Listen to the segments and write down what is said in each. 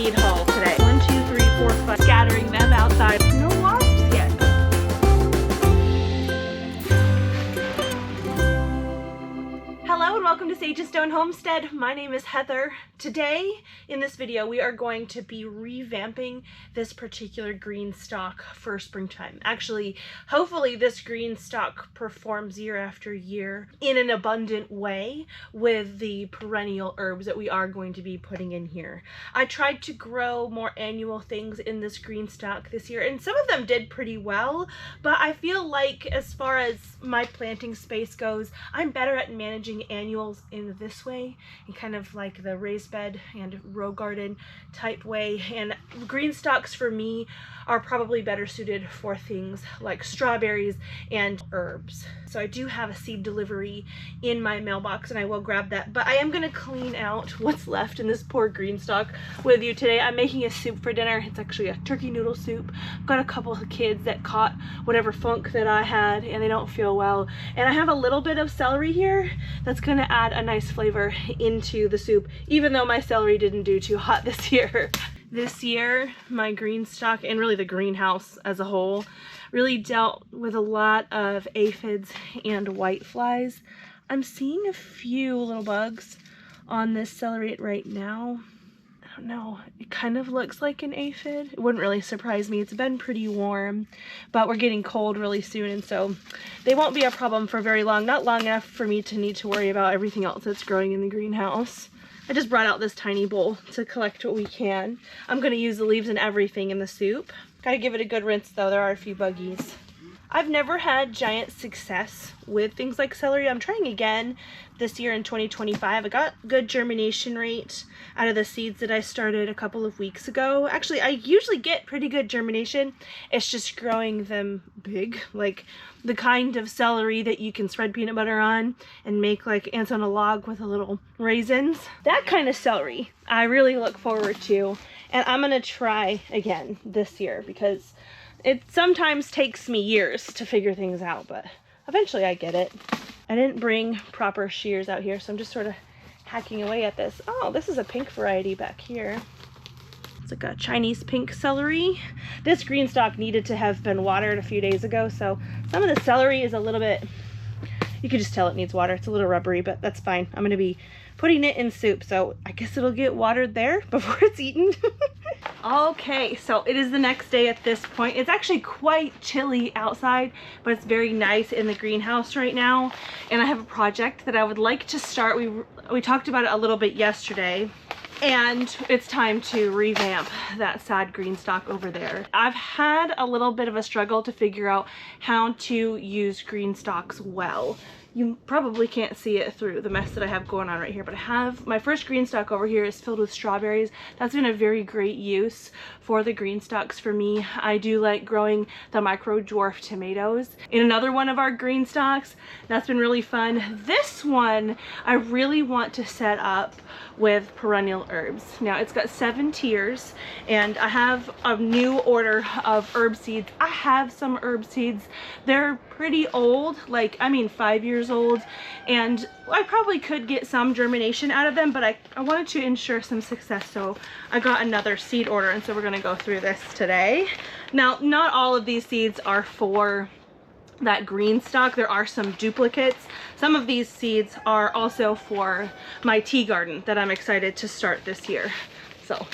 seed haul today. 1, 2, 3, 4, 5. Scattering them outside. No wasps yet. Hello and welcome to Sage and Stone Homestead. My name is Heather. Today in this video we are going to be revamping this particular Greenstalk for springtime. Actually, hopefully this Greenstalk performs year after year in an abundant way with the perennial herbs that we are going to be putting in here. I tried to grow more annual things in this Greenstalk this year and some of them did pretty well, but I feel like as far as my planting space goes, I'm better at managing annuals in this way, and kind of like the raised bed and row garden type way, and Greenstalks for me are probably better suited for things like strawberries and herbs. So I do have a seed delivery in my mailbox and I will grab that, but I am going to clean out what's left in this poor Greenstalk with you today. I'm making a soup for dinner. It's actually a turkey noodle soup. I've got a couple of kids that caught whatever funk that I had and they don't feel well, and I have a little bit of celery here that's going to add a nice flavor into the soup, even though my celery didn't do too hot this year. This year, my Greenstalk, and really the greenhouse as a whole, really dealt with a lot of aphids and whiteflies. I'm seeing a few little bugs on this celery right now. I don't know, it kind of looks like an aphid. It wouldn't really surprise me. It's been pretty warm, but we're getting cold really soon, and so they won't be a problem for very long. Not long enough for me to need to worry about everything else that's growing in the greenhouse. I just brought out this tiny bowl to collect what we can. I'm going to use the leaves and everything in the soup. Gotta give it a good rinse though, there are a few buggies. I've never had giant success with things like celery. I'm trying again this year in 2025. I got good germination rate out of the seeds that I started a couple of weeks ago. Actually, I usually get pretty good germination. It's just growing them big, like the kind of celery that you can spread peanut butter on and make like ants on a log with a little raisins. That kind of celery I really look forward to, and I'm gonna try again this year because it sometimes takes me years to figure things out, but eventually I get it. I didn't bring proper shears out here, so I'm just sort of hacking away at this. Oh, this is a pink variety back here. It's like a Chinese pink celery. This Greenstalk needed to have been watered a few days ago, so some of the celery is a little bit, you can just tell it needs water. It's a little rubbery, but that's fine. I'm gonna be putting it in soup, so I guess it'll get watered there before it's eaten. Okay, so it is the next day at this point. It's actually quite chilly outside, but it's very nice in the greenhouse right now. And I have a project that I would like to start. We talked about it a little bit yesterday, and it's time to revamp that sad Greenstalk over there. I've had a little bit of a struggle to figure out how to use Greenstalks well. You probably can't see it through the mess that I have going on right here, but I have my first Greenstalk over here is filled with strawberries. That's been a very great use for the Greenstalks for me. I do like growing the micro dwarf tomatoes in another one of our Greenstalks. That's been really fun. This one I really want to set up with perennial herbs. Now it's got 7 tiers, and I have a new order of herb seeds. I have some herb seeds. They're pretty old, like I mean 5 years old, and I probably could get some germination out of them, but I wanted to ensure some success, so I got another seed order, and so we're going to go through this today. Now, not all of these seeds are for that Greenstalk. There are some duplicates. Some of these seeds are also for my tea garden that I'm excited to start this year. So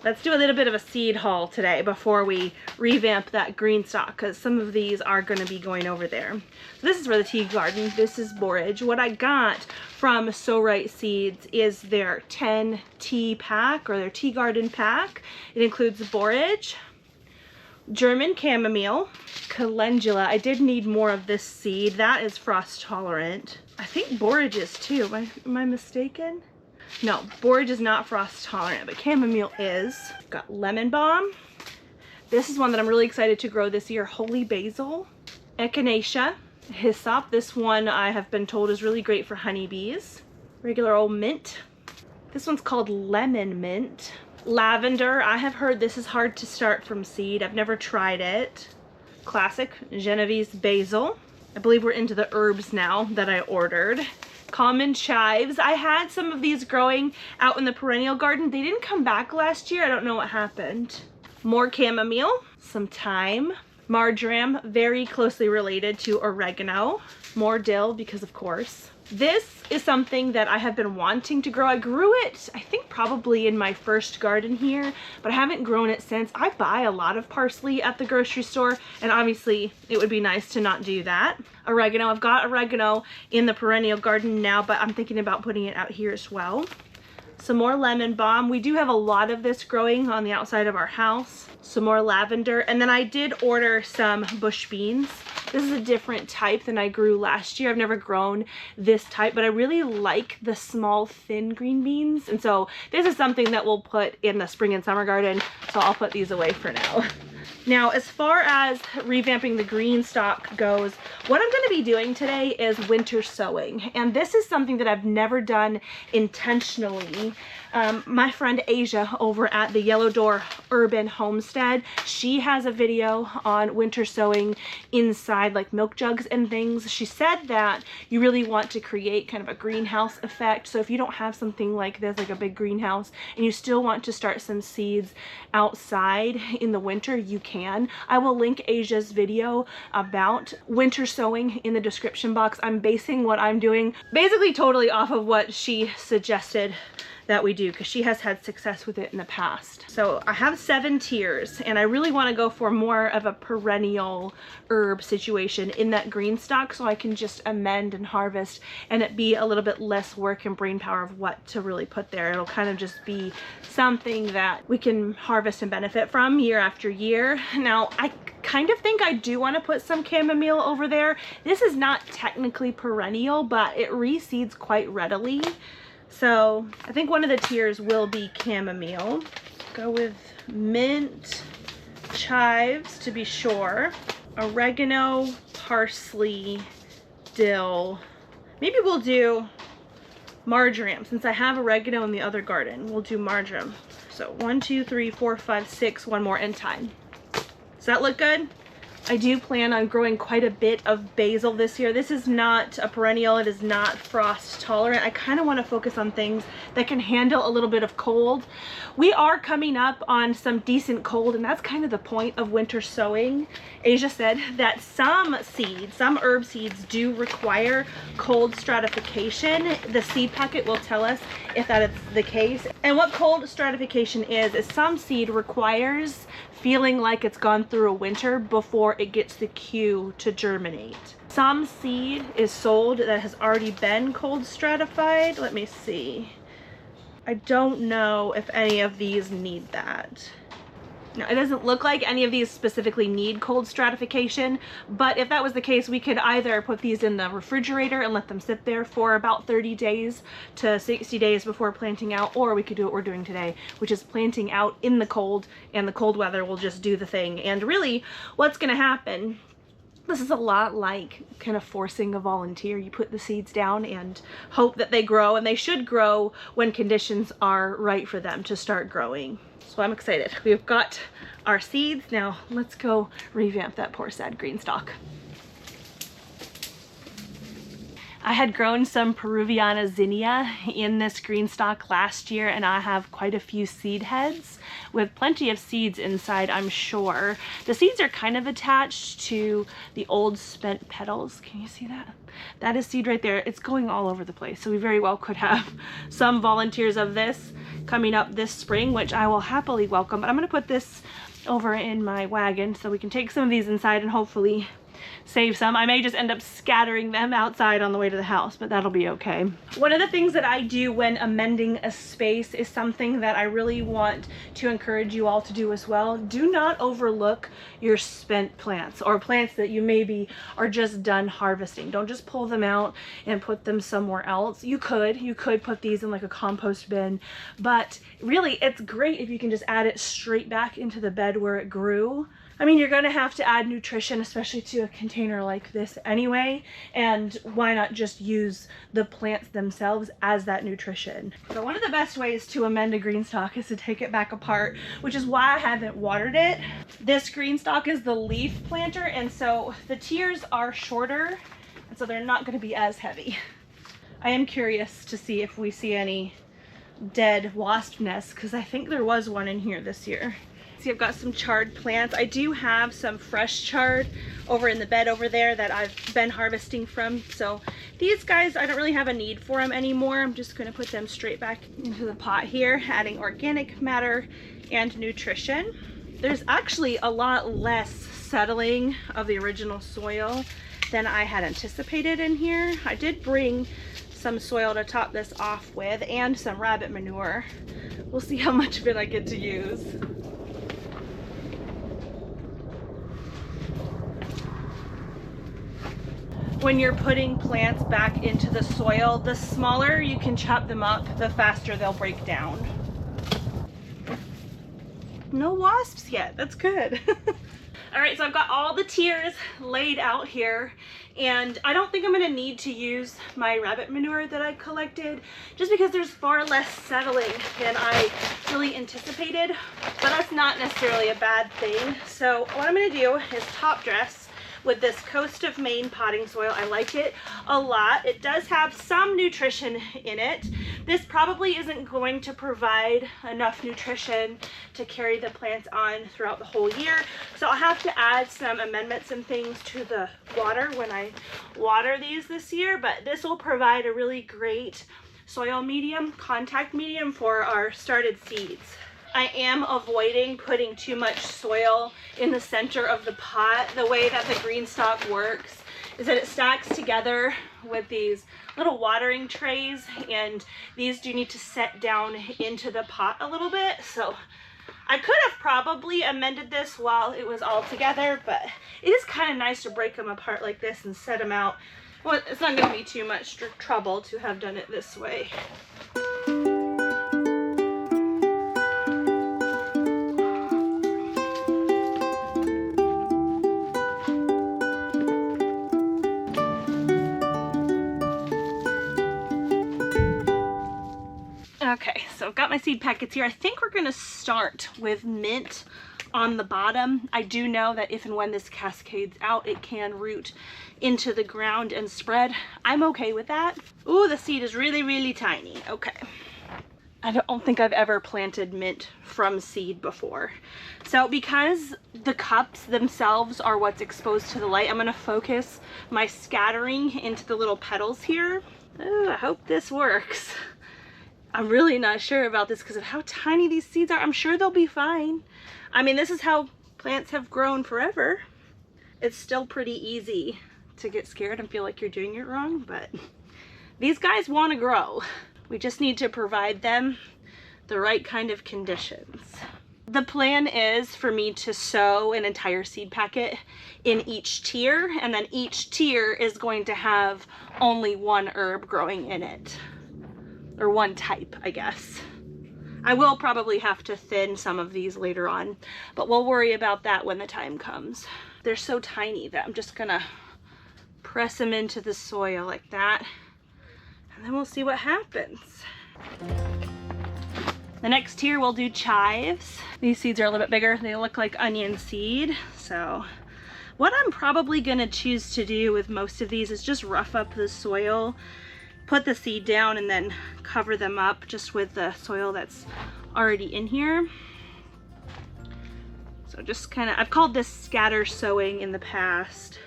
let's do a little bit of a seed haul today before we revamp that Greenstalk, because some of these are going to be going over there. So this is for the tea garden. This is borage. What I got from Sowing Seeds is their 10 tea pack, or their tea garden pack. It includes borage, German chamomile, calendula. I did need more of this seed. That is frost tolerant. I think borage is too. Am I mistaken? No, borage is not frost tolerant, but chamomile is. I've got lemon balm. This is one that I'm really excited to grow this year. Holy basil, echinacea, hyssop. This one I have been told is really great for honeybees. Regular old mint. This one's called lemon mint. Lavender. I have heard this is hard to start from seed. I've never tried it. Classic Genovese basil. I believe we're into the herbs now that I ordered. common chives. I had some of these growing out in the perennial garden. They didn't come back last year. I don't know what happened. More chamomile, some thyme, marjoram, very closely related to oregano, more dill because of course. This is something that I have been wanting to grow. I grew it, I think probably in my first garden here, but I haven't grown it since. I buy a lot of parsley at the grocery store, and obviously it would be nice to not do that. Oregano, I've got oregano in the perennial garden now, but I'm thinking about putting it out here as well. Some more lemon balm. We do have a lot of this growing on the outside of our house. Some more lavender, and then I did order some bush beans. This is a different type than I grew last year. I've never grown this type, but I really like the small, thin green beans. And so this is something that we'll put in the spring and summer garden. So I'll put these away for now. Now, as far as revamping the Greenstalk goes, what I'm going to be doing today is winter sowing. And this is something that I've never done intentionally. My friend Asia over at the Yellow Door Urban Homestead, she has a video on winter sowing inside like milk jugs and things. She said that you really want to create kind of a greenhouse effect. So if you don't have something like this, like a big greenhouse, and you still want to start some seeds outside in the winter, you can. I will link Asia's video about winter sowing in the description box. I'm basing what I'm doing basically totally off of what she suggested that we do, because she has had success with it in the past. So I have 7 tiers, and I really want to go for more of a perennial herb situation in that Greenstalk, so I can just amend and harvest and it be a little bit less work and brain power of what to really put there. It'll kind of just be something that we can harvest and benefit from year after year. Now, I kind of think I do want to put some chamomile over there. This is not technically perennial, but it reseeds quite readily. So I think one of the tiers will be chamomile. Go with mint, chives to be sure, oregano, parsley, dill. Maybe we'll do marjoram since I have oregano in the other garden. We'll do marjoram. So 1, 2, 3, 4, 5, 6, one more in time. Does that look good? I do plan on growing quite a bit of basil this year. This is not a perennial, it is not frost tolerant. I kind of want to focus on things that can handle a little bit of cold. We are coming up on some decent cold, and that's kind of the point of winter sowing. Asia said that some seeds, some herb seeds do require cold stratification. The seed packet will tell us if that is the case. And what cold stratification is some seed requires feeling like it's gone through a winter before it gets the cue to germinate. Some seed is sold that has already been cold stratified. Let me see. I don't know if any of these need that. Now, it doesn't look like any of these specifically need cold stratification, but if that was the case, we could either put these in the refrigerator and let them sit there for about 30 days to 60 days before planting out, or we could do what we're doing today, which is planting out in the cold, and the cold weather will just do the thing. And really, what's going to happen, this is a lot like kind of forcing a volunteer. You put the seeds down and hope that they grow, and they should grow when conditions are right for them to start growing. So I'm excited. We've got our seeds. Now let's go revamp that poor sad Greenstalk. I had grown some Peruviana zinnia in this Greenstalk last year, and I have quite a few seed heads with plenty of seeds inside, I'm sure. The seeds are kind of attached to the old spent petals. Can you see that? That is seed right there. It's going all over the place. So we very well could have some volunteers of this coming up this spring, which I will happily welcome. But I'm going to put this over in my wagon so we can take some of these inside and hopefully save some. I may just end up scattering them outside on the way to the house, but that'll be okay. One of the things that I do when amending a space is something that I really want to encourage you all to do as well. Do not overlook your spent plants or plants that you maybe are just done harvesting. Don't just pull them out and put them somewhere else. You could put these in like a compost bin, but really it's great if you can just add it straight back into the bed where it grew. I mean, you're going to have to add nutrition, especially to a container like this anyway, and why not just use the plants themselves as that nutrition? So one of the best ways to amend a Greenstalk is to take it back apart, which is why I haven't watered it. This Greenstalk is the leaf planter, and so the tiers are shorter, and so they're not going to be as heavy. I am curious to see if we see any dead wasp nests, because I think there was one in here this year. See, I've got some chard plants. I do have some fresh chard over in the bed over there that I've been harvesting from. So these guys, I don't really have a need for them anymore. I'm just going to put them straight back into the pot here, adding organic matter and nutrition. There's actually a lot less settling of the original soil than I had anticipated in here. I did bring some soil to top this off with and some rabbit manure. We'll see how much of it I get to use. When you're putting plants back into the soil, the smaller you can chop them up, the faster they'll break down. No wasps yet, that's good. All right, so I've got all the tiers laid out here, and I don't think I'm gonna need to use my rabbit manure that I collected, just because there's far less settling than I really anticipated, but that's not necessarily a bad thing. So what I'm gonna do is top dress with this Coast of Maine potting soil. I like it a lot. It does have some nutrition in it. This probably isn't going to provide enough nutrition to carry the plants on throughout the whole year. So I'll have to add some amendments and things to the water when I water these this year, but this will provide a really great soil medium, contact medium for our started seeds. I am avoiding putting too much soil in the center of the pot. The way that the Greenstalk works is that it stacks together with these little watering trays, and these do need to set down into the pot a little bit. So I could have probably amended this while it was all together, but it is kind of nice to break them apart like this and set them out. Well, it's not going to be too much trouble to have done it this way. Okay, so I've got my seed packets here. I think we're gonna start with mint on the bottom. I do know that if and when this cascades out, it can root into the ground and spread. I'm okay with that. Ooh, the seed is really, really tiny. Okay. I don't think I've ever planted mint from seed before. So because the cups themselves are what's exposed to the light, I'm gonna focus my scattering into the little petals here. Ooh, I hope this works. I'm really not sure about this because of how tiny these seeds are. I'm sure they'll be fine. I mean, this is how plants have grown forever. It's still pretty easy to get scared and feel like you're doing it wrong, but these guys want to grow. We just need to provide them the right kind of conditions. The plan is for me to sow an entire seed packet in each tier, and then each tier is going to have only one herb growing in it. Or one type, I guess. I will probably have to thin some of these later on, but we'll worry about that when the time comes. They're so tiny that I'm just gonna press them into the soil like that, and then we'll see what happens. The next tier we'll do chives. These seeds are a little bit bigger. They look like onion seed. So what I'm probably gonna choose to do with most of these is just rough up the soil, put the seed down, and then cover them up just with the soil that's already in here. So just kind of, I've called this scatter sowing in the past.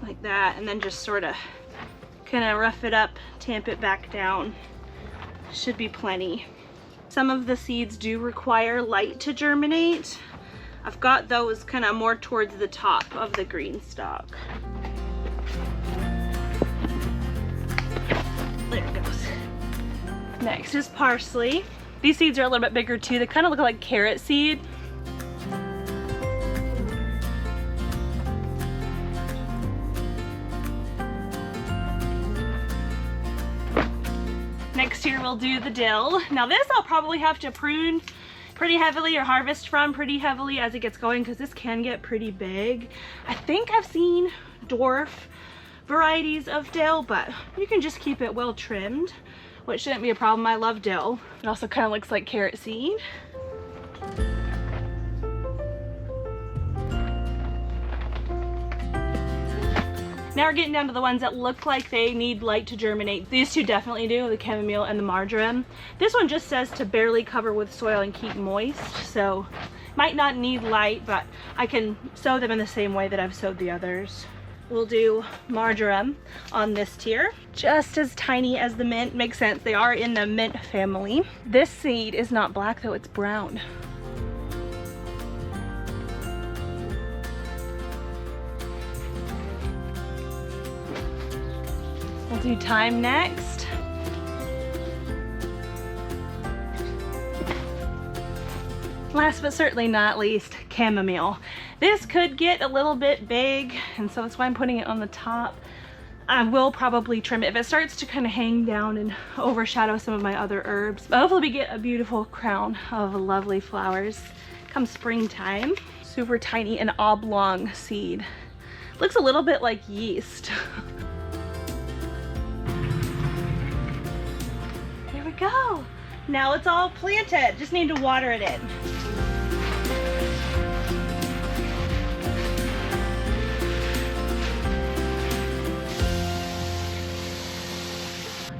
Like that, and then just sort of kind of rough it up, tamp it back down. Should be plenty. Some of the seeds do require light to germinate. I've got those kind of more towards the top of the Greenstalk. There it goes. Next is parsley. These seeds are a little bit bigger too. They kind of look like carrot seed. Next here we'll do the dill. Now this I'll probably have to prune pretty heavily or harvest from pretty heavily as it gets going, because this can get pretty big. I think I've seen dwarf varieties of dill, but you can just keep it well trimmed, which shouldn't be a problem. I love dill. It also kind of looks like carrot seed. Now we're getting down to the ones that look like they need light to germinate. These two definitely do, the chamomile and the marjoram. This one just says to barely cover with soil and keep moist, so might not need light, but I can sow them in the same way that I've sowed the others. We'll do marjoram on this tier. Just as tiny as the mint, makes sense, they are in the mint family. This seed is not black though, it's brown. We'll do thyme next. Last but certainly not least, chamomile. This could get a little bit big, and so that's why I'm putting it on the top. I will probably trim it if it starts to kind of hang down and overshadow some of my other herbs. But hopefully we get a beautiful crown of lovely flowers come springtime. Super tiny and oblong seed. Looks a little bit like yeast. There we go. Now it's all planted. Just need to water it in.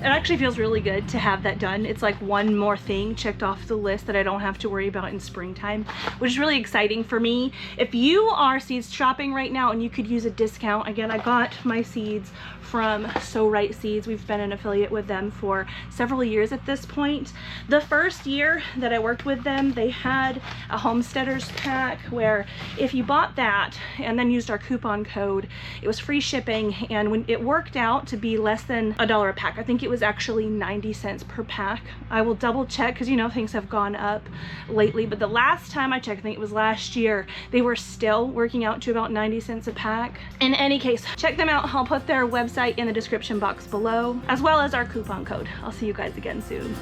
It actually feels really good to have that done. It's like one more thing checked off the list that I don't have to worry about in springtime, which is really exciting for me. If you are seeds shopping right now and you could use a discount, again, I got my seeds from So Right Seeds. We've been an affiliate with them for several years at this point. The first year that I worked with them, they had a homesteaders pack where if you bought that and then used our coupon code, it was free shipping, and when it worked out to be less than $1 a pack. I think it was actually 90 cents per pack. I will double check because you know things have gone up lately, but the last time I checked, I think it was last year, they were still working out to about 90 cents a pack. In any case, check them out. I'll put their website in the description box below, as well as our coupon code. I'll see you guys again soon.